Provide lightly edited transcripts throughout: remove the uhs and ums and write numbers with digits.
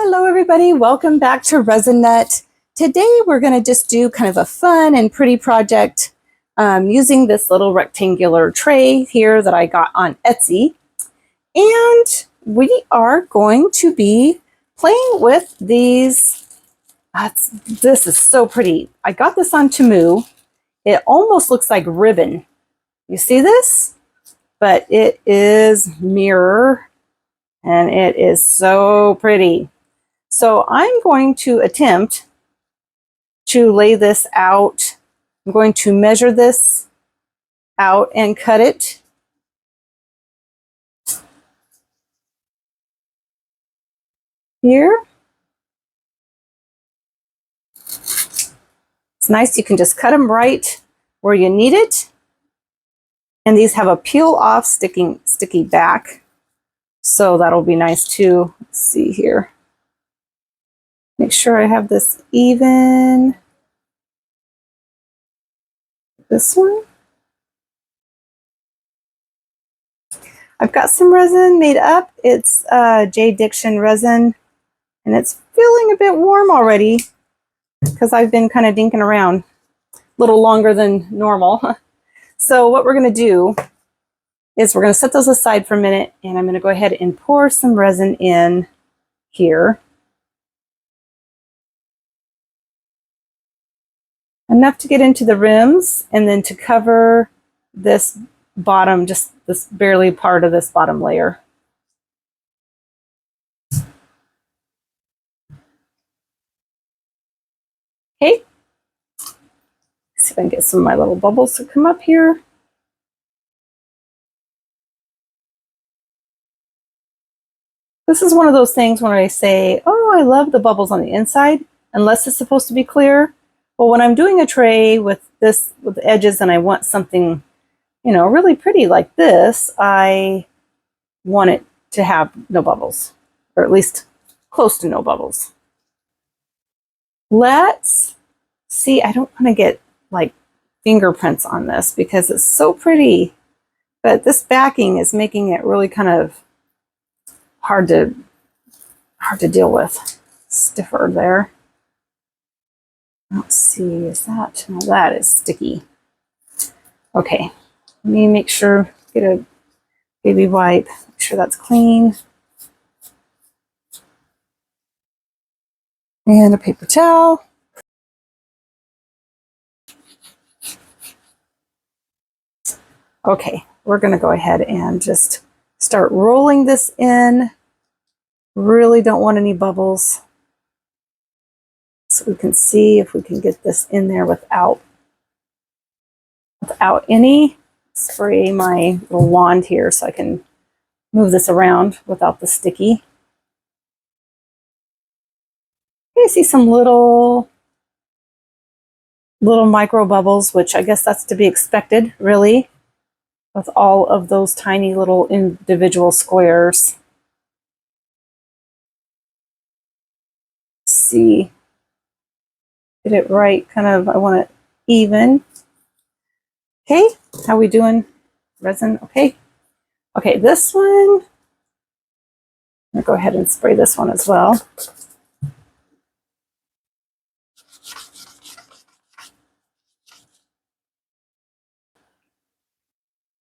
Hello everybody, welcome back to Resin. Today we're going to just do kind of a fun and pretty project using this little rectangular tray here that I got on Etsy. And we are going to be playing with these. This is so pretty. I got this on Temu. It almost looks like ribbon. You see this? But it is mirror and it is so pretty. So I'm going to attempt to lay this out. I'm going to measure this out and cut it. Here. It's nice. You can just cut them right where you need it. And these have a peel off sticky back. So that'll be nice too. Let's see here. Make sure I have this even. This one. I've got some resin made up. It's J. Diction resin, and it's feeling a bit warm already because I've been kind of dinking around a little longer than normal. So what we're going to do is we're going to set those aside for a minute, and I'm going to go ahead and pour some resin in here. Enough to get into the rims and then to cover this bottom, just this barely part of this bottom layer. Okay. See if I can get some of my little bubbles to come up here. This is one of those things when I say, oh, I love the bubbles on the inside, unless it's supposed to be clear. Well, when I'm doing a tray with this, with the edges, and I want something, you know, really pretty like this, I want it to have no bubbles, or at least close to no bubbles. Let's see, I don't want to get like fingerprints on this because it's so pretty, but this backing is making it really kind of hard to deal with. Stiffer there. Let's see, is that, no, that is sticky. Okay, let me make sure, get a baby wipe, make sure that's clean. And a paper towel. Okay, we're going to go ahead and just start rolling this in. Really don't want any bubbles. So we can see if we can get this in there without any. Spray my little wand here so I can move this around without the sticky. You see some little micro bubbles, which I guess that's to be expected, really, with all of those tiny little individual squares. Let's see, get it right, kind of, I want it even. Okay, how we doing? Resin, okay. Okay, this one, I'm gonna go ahead and spray this one as well.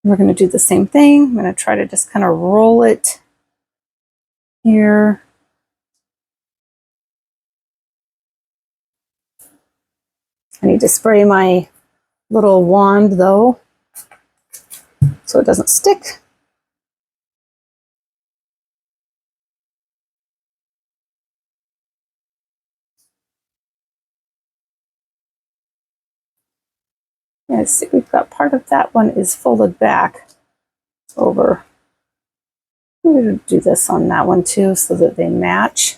We're going to do the same thing. I'm going to try to just kind of roll it here. I need to spray my little wand though, so it doesn't stick. Yeah, see, we've got part of that one is folded back over. I'm going to do this on that one too so that they match.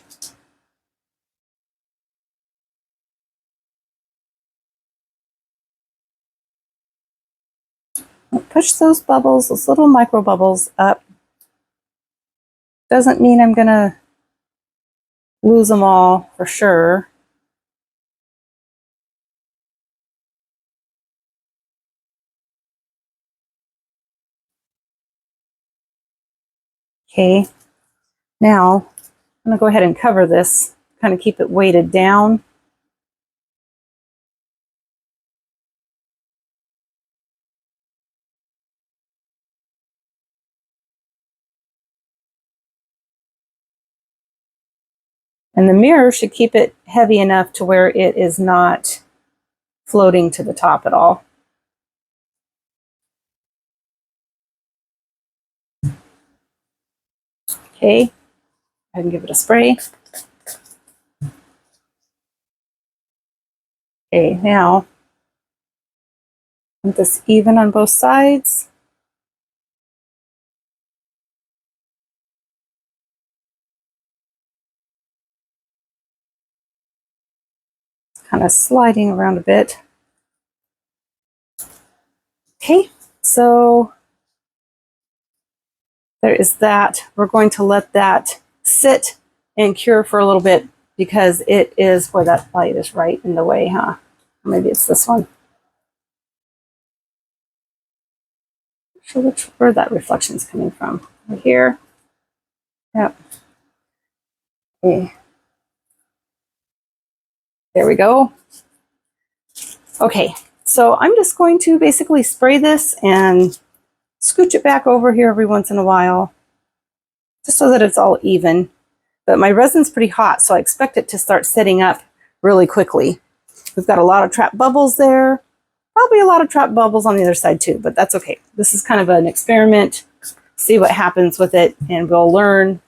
I'll push those bubbles, those little micro bubbles up. Doesn't mean I'm going to lose them all for sure. Okay, now I'm gonna go ahead and cover this, kind of keep it weighted down. And the mirror should keep it heavy enough to where it is not floating to the top at all. Okay, I can give it a spray. Okay, now want this even on both sides. It's kind of sliding around a bit. Okay, so there is that. We're going to let that sit and cure for a little bit because it is, boy, that light is right in the way, huh? Maybe it's this one. Not sure where that reflection is coming from. Right here. Yep. Okay. There we go. Okay, so I'm just going to basically spray this and scooch it back over here every once in a while, just so that it's all even. But my resin's pretty hot, so I expect it to start setting up really quickly. We've got a lot of trapped bubbles there. Probably a lot of trapped bubbles on the other side too, but that's okay. This is kind of an experiment. See what happens with it, and we'll learn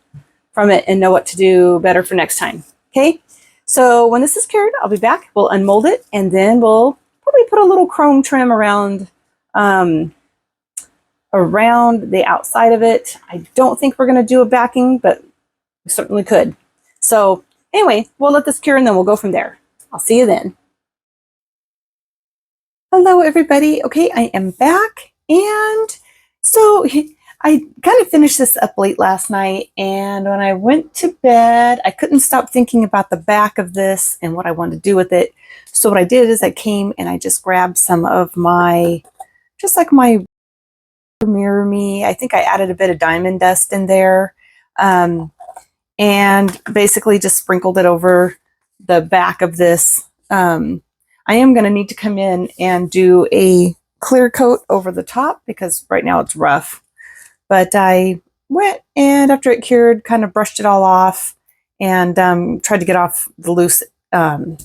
from it and know what to do better for next time. Okay, so when this is cured, I'll be back. We'll unmold it, and then we'll probably put a little chrome trim around around the outside of it. I don't think we're going to do a backing, but we certainly could. So anyway, we'll let this cure and then we'll go from there. I'll see you then. Hello, everybody. Okay, I am back. And so I kind of finished this up late last night. And when I went to bed, I couldn't stop thinking about the back of this and what I wanted to do with it. So what I did is I came and I just grabbed some of my, just like my Mirror Me. I think I added a bit of diamond dust in there. And basically just sprinkled it over the back of this. I am going to need to come in and do a clear coat over the top because right now it's rough. But I went and after it cured, kind of brushed it all off and tried to get off the loose, kind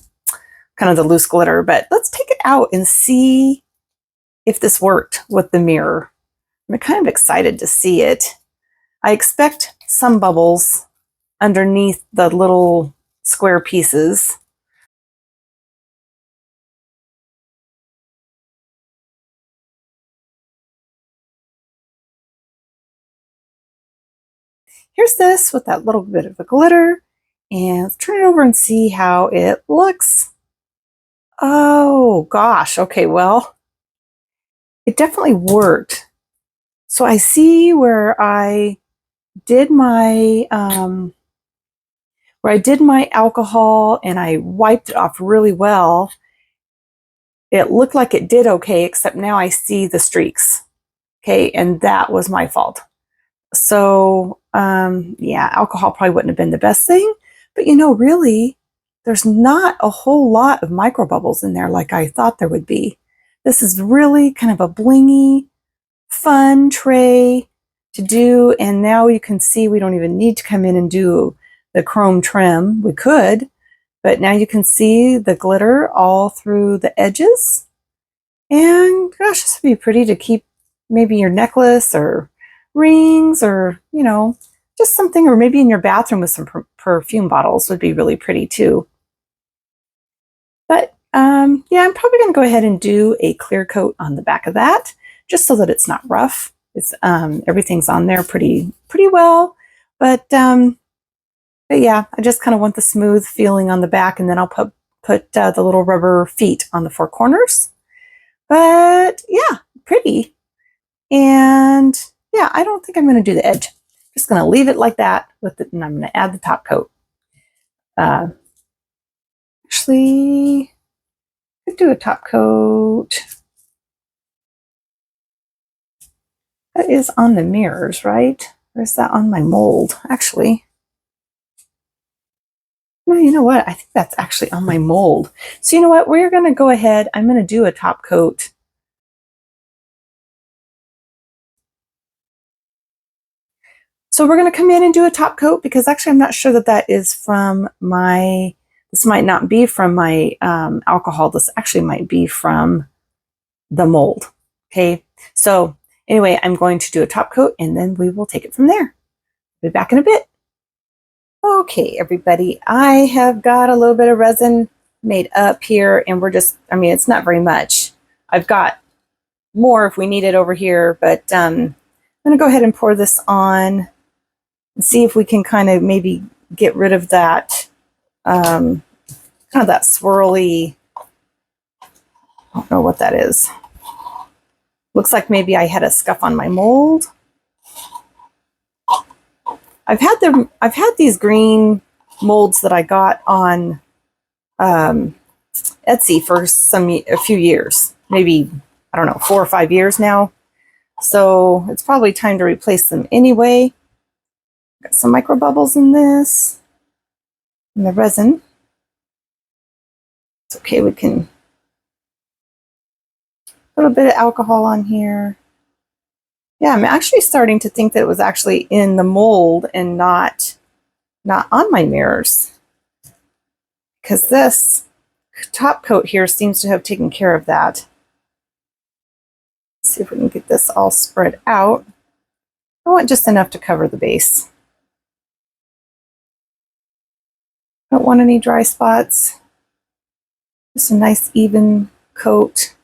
of the loose glitter. But let's take it out and see if this worked with the mirror. I'm kind of excited to see it. I expect some bubbles underneath the little square pieces. Here's this with that little bit of a glitter, and let's turn it over and see how it looks. Oh gosh, okay, well, it definitely worked. So I see where I did my alcohol and I wiped it off really well. It looked like it did okay, except now I see the streaks. Okay, and that was my fault. So, yeah, alcohol probably wouldn't have been the best thing, but really, there's not a whole lot of micro bubbles in there like I thought there would be. This is really kind of a blingy, fun tray to do, and now you can see we don't even need to come in and do the chrome trim. We could, but now you can see the glitter all through the edges, and gosh, this would be pretty to keep maybe your necklace or rings or, just something, or maybe in your bathroom with some perfume bottles would be really pretty too. But yeah, I'm probably going to go ahead and do a clear coat on the back of that just so that it's not rough. It's everything's on there pretty well, but yeah, I just kind of want the smooth feeling on the back, and then I'll put the little rubber feet on the four corners. But yeah, pretty. And yeah, I don't think I'm going to do the edge. Just going to leave it like that with it, and I'm going to add the top coat. Actually, I could do a top coat. That is on the mirrors, right? Or is that on my mold? Actually, No, you know what? I think that's actually on my mold. So you know what? We're going to go ahead. I'm going to do a top coat. So we're going to come in and do a top coat because actually I'm not sure that that is from my, this might not be from my alcohol. This actually might be from the mold. Okay. So anyway, I'm going to do a top coat and then we will take it from there. Be back in a bit. Okay, everybody, I have got a little bit of resin made up here and we're just, I mean, it's not very much. I've got more if we need it over here, but I'm going to go ahead and pour this on and see if we can kind of maybe get rid of that, kind of that swirly, I don't know what that is. Looks like maybe I had a scuff on my mold. I've had these green molds that I got on Etsy for a few years, maybe, I don't know, 4 or 5 years now. So it's probably time to replace them anyway. Got some micro bubbles in this, in the resin. It's okay, we can put a bit of alcohol on here. Yeah, I'm actually starting to think that it was actually in the mold and not on my mirrors, because this top coat here seems to have taken care of that. Let's see if we can get this all spread out. I want just enough to cover the base. Don't want any dry spots. Just a nice even coat.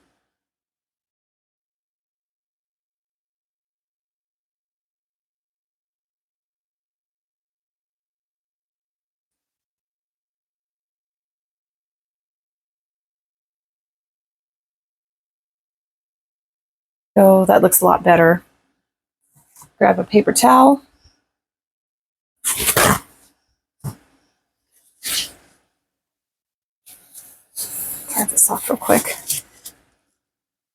Oh, that looks a lot better. Grab a paper towel. Tear this off real quick.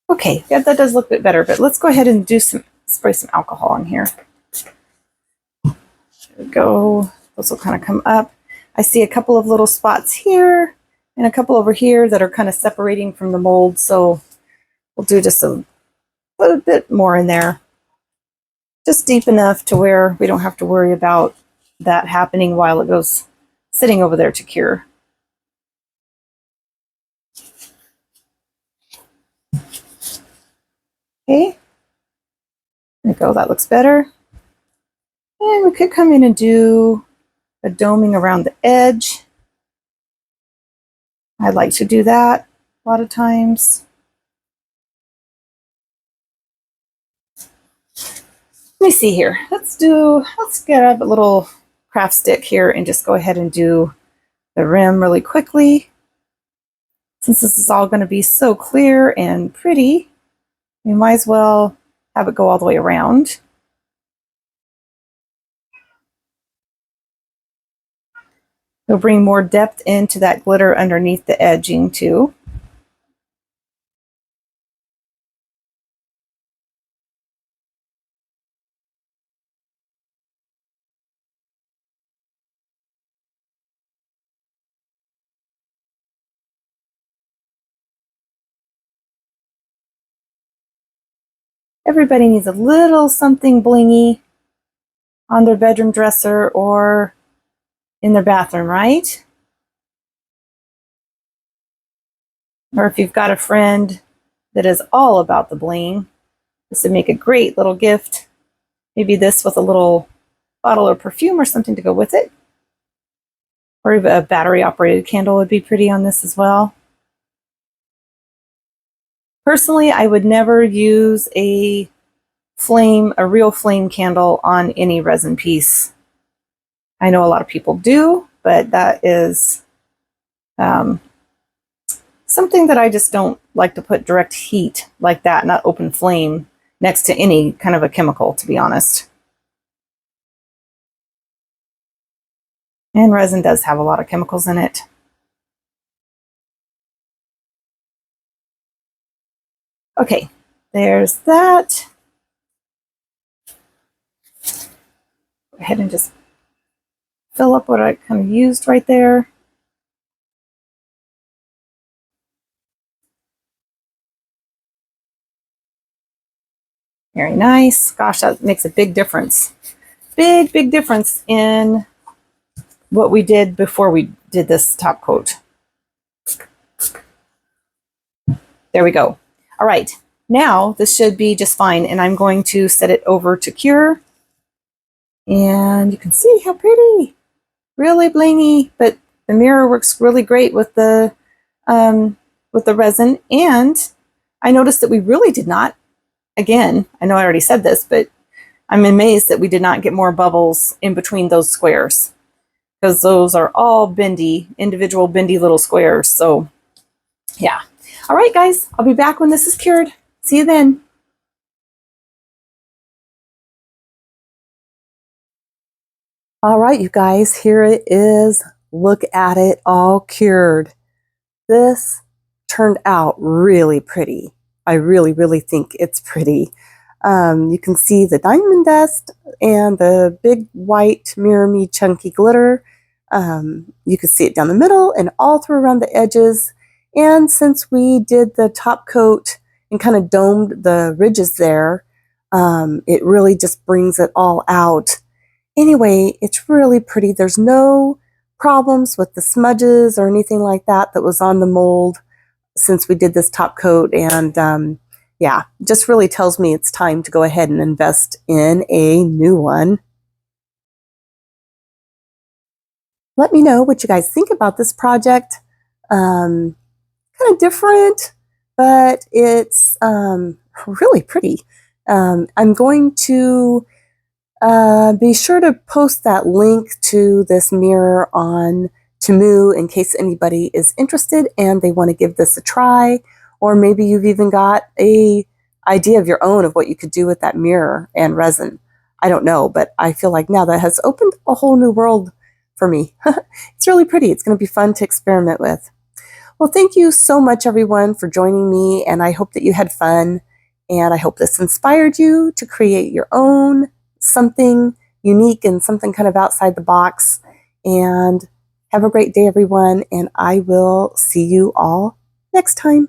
Okay, yeah, that does look a bit better, but let's go ahead and spray some alcohol on here. There we go. Those will kind of come up. I see a couple of little spots here and a couple over here that are kind of separating from the mold, so we'll do just a little bit more in there. Just deep enough to where we don't have to worry about that happening while it goes sitting over there to cure. Okay, there we go, that looks better. And we could come in and do a doming around the edge. I like to do that a lot of times. Let me see here. Let's get a little craft stick here and just go ahead and do the rim really quickly. Since this is all going to be so clear and pretty, we might as well have it go all the way around. It'll bring more depth into that glitter underneath the edging too. Everybody needs a little something blingy on their bedroom dresser or in their bathroom, right? Or if you've got a friend that is all about the bling, this would make a great little gift. Maybe this with a little bottle of perfume or something to go with it. Or even a battery operated candle would be pretty on this as well. Personally, I would never use a real flame candle on any resin piece. I know a lot of people do, but that is something that I just don't like to put direct heat like that, not open flame, next to any kind of a chemical, to be honest. And resin does have a lot of chemicals in it. Okay, there's that. Go ahead and just fill up what I kind of used right there. Very nice. Gosh, that makes a big difference. Big difference in what we did before we did this top coat. There we go. All right, now this should be just fine, and I'm going to set it over to cure. And you can see how pretty, really blingy, but the mirror works really great with the resin. And I noticed that we really did not, again, I know I already said this, but I'm amazed that we did not get more bubbles in between those squares, because those are all bendy, individual bendy little squares. So yeah. All right, guys, I'll be back when this is cured. See you then. All right, you guys, here it is. Look at it all cured. This turned out really pretty. I really think it's pretty. You can see the diamond dust and the big white Mirror Me chunky glitter. You can see it down the middle and all through around the edges. And since we did the top coat and kind of domed the ridges there, it really just brings it all out. Anyway, it's really pretty. There's no problems with the smudges or anything like that that was on the mold since we did this top coat. And yeah, just really tells me it's time to go ahead and invest in a new one. Let me know what you guys think about this project. Kind of different, but it's really pretty. I'm going to be sure to post that link to this mirror on Temu in case anybody is interested and they want to give this a try, or maybe you've even got a idea of your own of what you could do with that mirror and resin. I don't know, but I feel like now that has opened a whole new world for me. It's really pretty. It's going to be fun to experiment with. Well, thank you so much, everyone, for joining me, and I hope that you had fun, and I hope this inspired you to create your own something unique and something kind of outside the box. And have a great day, everyone, and I will see you all next time.